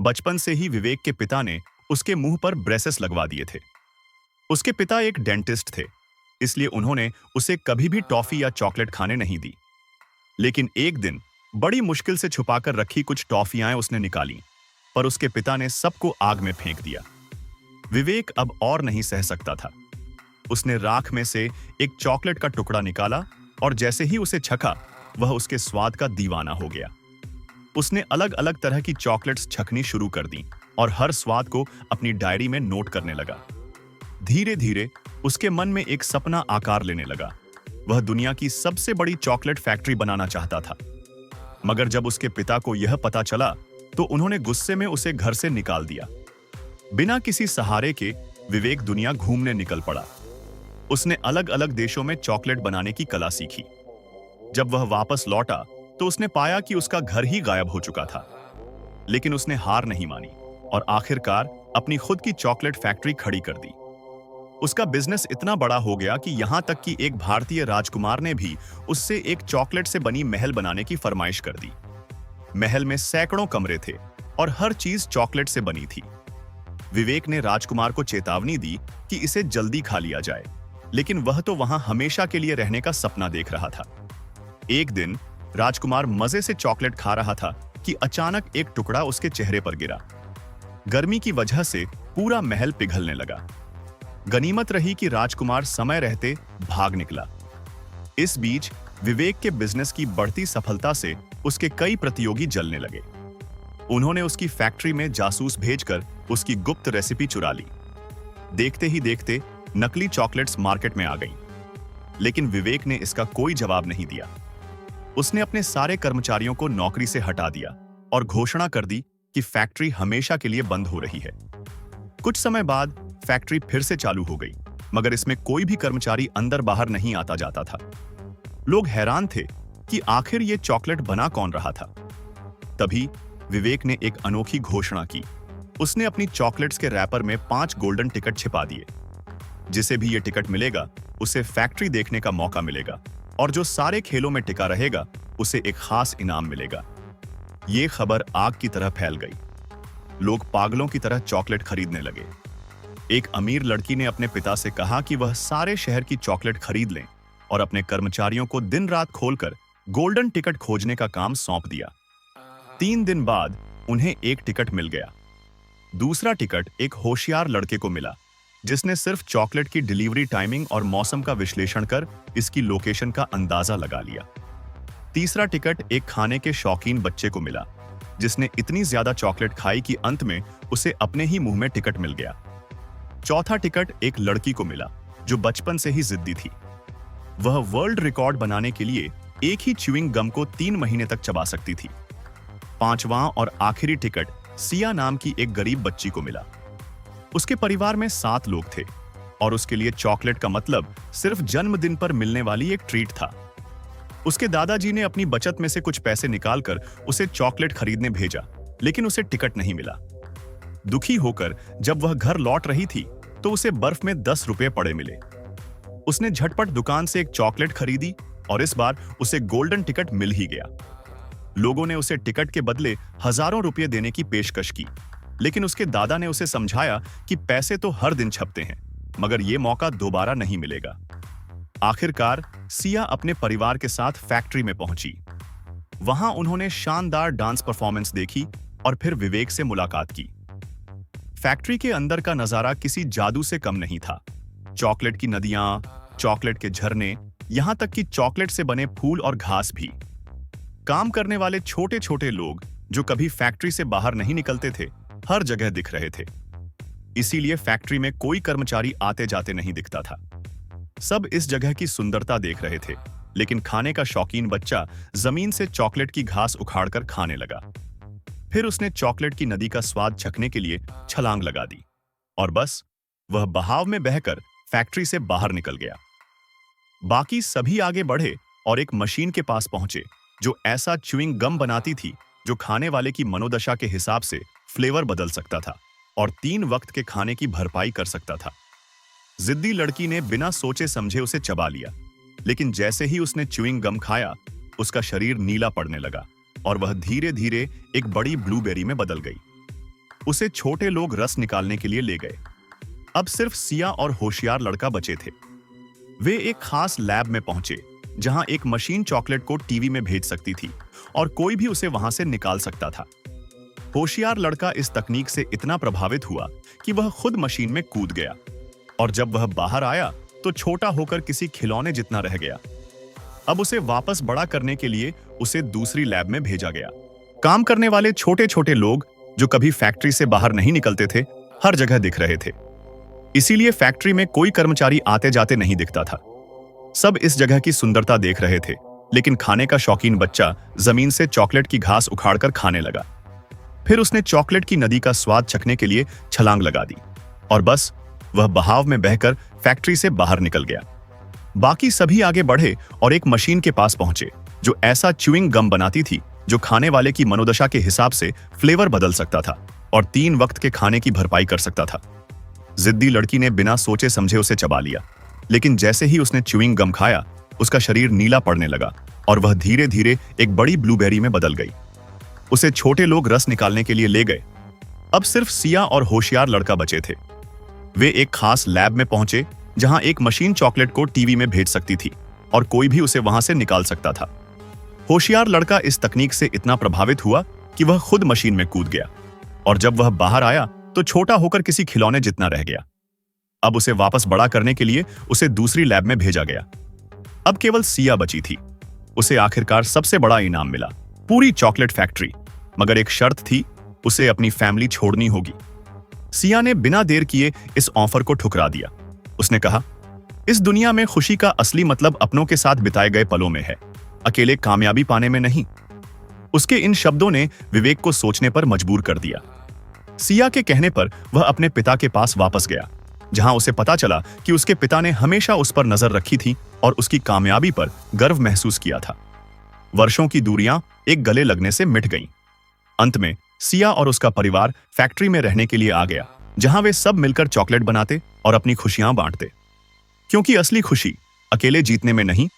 बचपन से ही विवेक के पिता ने उसके मुंह पर ब्रेसेस लगवा दिए थे। उसके पिता एक डेंटिस्ट थे, इसलिए उन्होंने उसे कभी भी टॉफी या चॉकलेट खाने नहीं दी। लेकिन एक दिन बड़ी मुश्किल से छुपाकर रखी कुछ टॉफियां उसने निकाली, पर उसके पिता ने सबको आग में फेंक दिया। विवेक अब और नहीं सह सकता था। उसने राख में से एक चॉकलेट का टुकड़ा निकाला और जैसे ही उसे छका, वह उसके स्वाद का दीवाना हो गया। उसने अलग अलग तरह की चॉकलेट्स छकनी शुरू कर दी और हर स्वाद को अपनी डायरी में नोट करने लगा। धीरे धीरे उसके मन में एक सपना आकार लेने लगा। वह दुनिया की सबसे बड़ी चॉकलेट फैक्ट्री बनाना चाहता था। मगर जब उसके पिता को यह पता चला तो उन्होंने गुस्से में उसे घर से निकाल दिया। बिना किसी सहारे के विवेक दुनिया घूमने निकल पड़ा। उसने अलग अलग देशों में चॉकलेट बनाने की कला सीखी। जब वह वापस लौटा तो उसने पाया कि उसका घर ही गायब हो चुका था। लेकिन उसने हार नहीं मानी और आखिरकार अपनी खुद की चॉकलेट फैक्ट्री खड़ी कर दी। उसका बिजनेस इतना बड़ा हो गया कि यहां तक कि एक भारतीय राजकुमार ने भी उससे एक चॉकलेट से बनी महल बनाने की फरमाइश कर दी। महल में सैकड़ों कमरे थे और हर चीज चॉकलेट से बनी थी। विवेक ने राजकुमार को चेतावनी दी कि इसे जल्दी खा लिया जाए, लेकिन वह तो वहां हमेशा के लिए रहने का सपना देख रहा था। एक दिन राजकुमार मजे से चॉकलेट खा रहा था कि अचानक एक टुकड़ा उसके चेहरे पर गिरा। गर्मी की वजह से पूरा महल पिघलने लगा। गनीमत रही कि राजकुमार समय रहते भाग निकला। इस बीच विवेक के बिजनेस की बढ़ती सफलता से उसके कई प्रतियोगी जलने लगे। उन्होंने उसकी फैक्ट्री में जासूस भेजकर उसकी गुप्त रेसिपी चुरा ली। देखते ही देखते नकली चॉकलेट्स मार्केट में आ गईं। लेकिन विवेक ने इसका कोई जवाब नहीं दिया। उसने अपने सारे कर्मचारियों को नौकरी से हटा दिया और घोषणा कर दी कि फैक्ट्री हमेशा के लिए बंद हो रही है। कुछ समय बाद फैक्ट्री फिर से चालू हो गई, मगर इसमें कोई भी कर्मचारी अंदर बाहर नहीं आता जाता था। लोग हैरान थे कि आखिर ये चॉकलेट बना कौन रहा था। तभी विवेक ने एक अनोखी घोषणा की। उसने अपनी चॉकलेट्स के रैपर में 5 गोल्डन टिकट छिपा दिए। जिसे भी ये टिकट मिलेगा उसे फैक्ट्री देखने का मौका मिलेगा और जो सारे खेलों में टिका रहेगा उसे एक खास इनाम मिलेगा। ये खबर आग की तरह फैल गई। लोग पागलों की तरह चॉकलेट खरीदने लगे। एक अमीर लड़की ने अपने पिता से कहा कि वह सारे शहर की चॉकलेट खरीद लें और अपने कर्मचारियों को दिन रात खोलकर गोल्डन टिकट खोजने का काम सौंप दिया। 3 दिन बाद उन्हें एक टिकट मिल गया। दूसरा टिकट एक होशियार लड़के को मिला, जिसने सिर्फ चॉकलेट की डिलीवरी टाइमिंग और मौसम का विश्लेषण कर इसकी लोकेशन का अंदाजा लगा लिया। तीसरा टिकट एक खाने के शौकीन बच्चे को मिला, जिसने इतनी ज्यादा चॉकलेट खाई कि अंत में उसे अपने ही मुंह में टिकट मिल गया। चौथा टिकट एक लड़की को मिला जो बचपन से ही जिद्दी थी। वह वर्ल्ड रिकॉर्ड बनाने के लिए एक ही च्यूइंग गम को 3 महीने तक चबा सकती थी। पांचवां और आखिरी टिकट सिया नाम की एक गरीब बच्ची को मिला। उसके परिवार में 7 लोग थे और उसके लिए चॉकलेट का मतलब सिर्फ जन्मदिन पर मिलने वाली एक ट्रीट था। उसके दादाजी ने अपनी बचत में से कुछ पैसे निकालकर उसे चॉकलेट खरीदने भेजा, लेकिन उसे टिकट नहीं मिला। दुखी होकर जब वह घर लौट रही थी तो उसे बर्फ में 10 रुपए पड़े मिले। उसने झटपट दुकान से एक चॉकलेट खरीदी और इस बार उसे गोल्डन टिकट मिल ही गया। लोगों ने उसे टिकट के बदले हजारों रुपए देने की पेशकश की, लेकिन उसके दादा ने उसे समझाया कि पैसे तो हर दिन छपते हैं, मगर यह मौका दोबारा नहीं मिलेगा। आखिरकार सिया अपने परिवार के साथ फैक्ट्री में पहुंची। वहां उन्होंने शानदार डांस परफॉर्मेंस देखी और फिर विवेक से मुलाकात की। फैक्ट्री के अंदर का नजारा किसी जादू से कम नहीं था। चॉकलेट की नदियां, चॉकलेट के झरने, यहां तक कि चॉकलेट से बने फूल और घास भी। काम करने वाले छोटे छोटे लोग जो कभी फैक्ट्री से बाहर नहीं निकलते थे, हर जगह दिख रहे थे। इसीलिए फैक्ट्री में कोई कर्मचारी आते जाते नहीं दिखता था। सब इस जगह की सुंदरता देख रहे थे, लेकिन खाने का शौकीन बच्चा जमीन से चॉकलेट की घास उखाड़कर खाने लगा। फिर उसने चॉकलेट की नदी का स्वाद चखने के लिए छलांग लगा दी और बस वह बहाव में बहकर फैक्ट्री से बाहर निकल गया। बाकी सभी आगे बढ़े और एक मशीन के पास पहुंचे जो ऐसा च्यूइंग गम बनाती थी जो खाने वाले की मनोदशा के हिसाब से फ्लेवर बदल सकता था और 3 वक्त के खाने की भरपाई कर सकता था। जिद्दी लड़की ने बिना सोचे समझे उसे चबा लिया, लेकिन जैसे ही उसने च्यूइंग गम खाया उसका शरीर नीला पड़ने लगा और वह धीरे धीरे एक बड़ी ब्लूबेरी में बदल गई। उसे छोटे लोग रस निकालने के लिए ले गए। अब सिर्फ सिया और होशियार लड़का बचे थे। वे एक खास लैब में पहुंचे जहां एक मशीन चॉकलेट को टीवी में भेज सकती थी और कोई भी उसे वहां से निकाल सकता था। होशियार लड़का इस तकनीक से इतना प्रभावित हुआ कि वह खुद मशीन में कूद गया और जब वह बाहर आया तो छोटा होकर किसी खिलौने जितना रह गया। अब उसे वापस बड़ा करने के लिए उसे दूसरी लैब में भेजा गया। काम करने वाले छोटे छोटे लोग जो कभी फैक्ट्री से बाहर नहीं निकलते थे, हर जगह दिख रहे थे। इसीलिए फैक्ट्री में कोई कर्मचारी आते जाते नहीं दिखता था। सब इस जगह की सुंदरता देख रहे थे, लेकिन खाने का शौकीन बच्चा जमीन से चॉकलेट की घास उखाड़कर खाने लगा। फिर उसने चॉकलेट की नदी का स्वाद चखने के लिए छलांग लगा दी और बस वह बहाव में बहकर फैक्ट्री से बाहर निकल गया। बाकी सभी आगे बढ़े और एक मशीन के पास पहुंचे जो ऐसा च्यूइंग गम बनाती थी जो खाने वाले की मनोदशा के हिसाब से फ्लेवर बदल सकता था और 3 वक्त के खाने की भरपाई कर सकता था। जिद्दी लड़की ने बिना सोचे समझे उसे चबा लिया, लेकिन जैसे ही उसने च्यूइंग गम खाया उसका शरीर नीला पड़ने लगा और वह धीरे धीरे एक बड़ी ब्लूबेरी में बदल गई। उसे छोटे लोग रस निकालने के लिए ले गए। अब सिर्फ सिया और होशियार लड़का बचे थे। वे एक खास लैब में पहुंचे जहां एक मशीन चॉकलेट को टीवी में भेज सकती थी और कोई भी उसे वहां से निकाल सकता था। होशियार लड़का इस तकनीक से इतना प्रभावित हुआ कि वह खुद मशीन में कूद गया और जब वह बाहर आया तो छोटा होकर किसी खिलौने जितना रह गया। अब उसे वापस बड़ा करने के लिए उसे दूसरी लैब में भेजा गया। अब केवल सिया बची थी। उसे आखिरकार सबसे बड़ा इनाम मिला, पूरी चॉकलेट फैक्ट्री। मगर एक शर्त थी, उसे अपनी फैमिली छोड़नी होगी। सिया ने बिना देर किए इस ऑफर को ठुकरा दिया। उसने कहा, इस दुनिया में खुशी का असली मतलब अपनों के साथ बिताए गए पलों में है, अकेले कामयाबी पाने में नहीं। उसके इन शब्दों ने विवेक को सोचने पर मजबूर कर दिया। सिया के कहने पर वह अपने पिता के पास वापस गया, जहां उसे पता चला कि उसके पिता ने हमेशा उस पर नजर रखी थी और उसकी कामयाबी पर गर्व महसूस किया था। वर्षों की दूरियां एक गले लगने से मिट गईं। अंत में सिया और उसका परिवार फैक्ट्री में रहने के लिए आ गया, जहां वे सब मिलकर चॉकलेट बनाते और अपनी खुशियां बांटते। क्योंकि असली खुशी अकेले जीतने में नहीं,